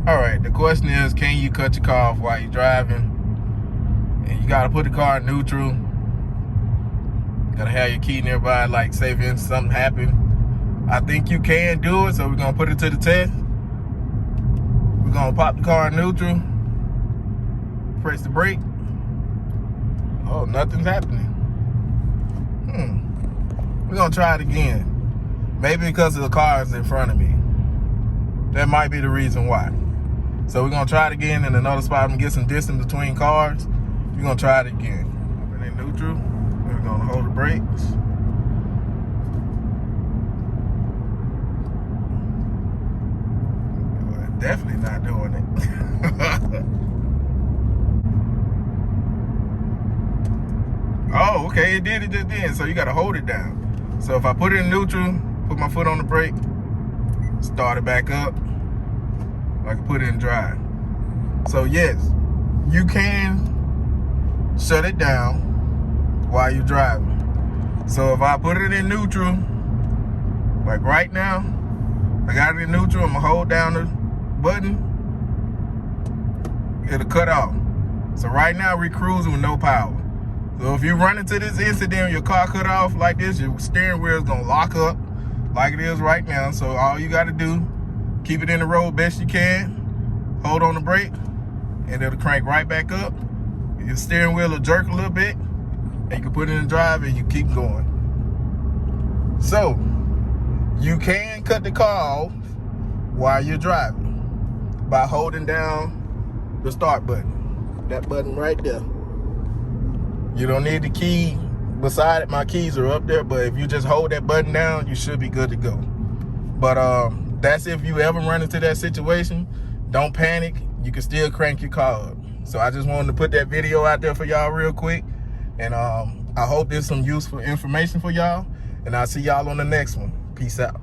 All right, the question is, can you cut your car off while you're driving? And you gotta put the car in neutral. Gotta have your key nearby, like say if something happened. I think you can do it, so we're gonna put it to the test. We're gonna pop the car in neutral, press the brake. Oh, nothing's happening. We're gonna try it again. Maybe because the car is in front of me. That might be the reason why. So we're gonna try it again in another spot. I'm gonna get some distance between cars. We're gonna try it again. Put it in neutral. We're gonna hold the brakes. Definitely not doing it. Oh, okay, it did it just then. So you gotta hold it down. So if I put it in neutral, put my foot on the brake, start it back up, I can put it in drive. So yes, you can shut it down while you're driving. So if I put it in neutral, like right now, I got it in neutral, I'm gonna hold down the button, it'll cut off. So right now we're cruising with no power. So if you run into this incident, your car cut off like this, your steering wheel is gonna lock up like it is right now. So all you gotta do, keep it in the road best you can, hold on the brake, and it'll crank right back up. Your steering wheel will jerk a little bit, and you can put it in drive and you keep going. So, you can cut the car off while you're driving by holding down the start button. That button right there. You don't need the key beside it. My keys are up there, but if you just hold that button down, you should be good to go. But that's if you ever run into that situation. Don't panic. You can still crank your car up. So I just wanted to put that video out there for y'all real quick. And I hope there's some useful information for y'all. And I'll see y'all on the next one. Peace out.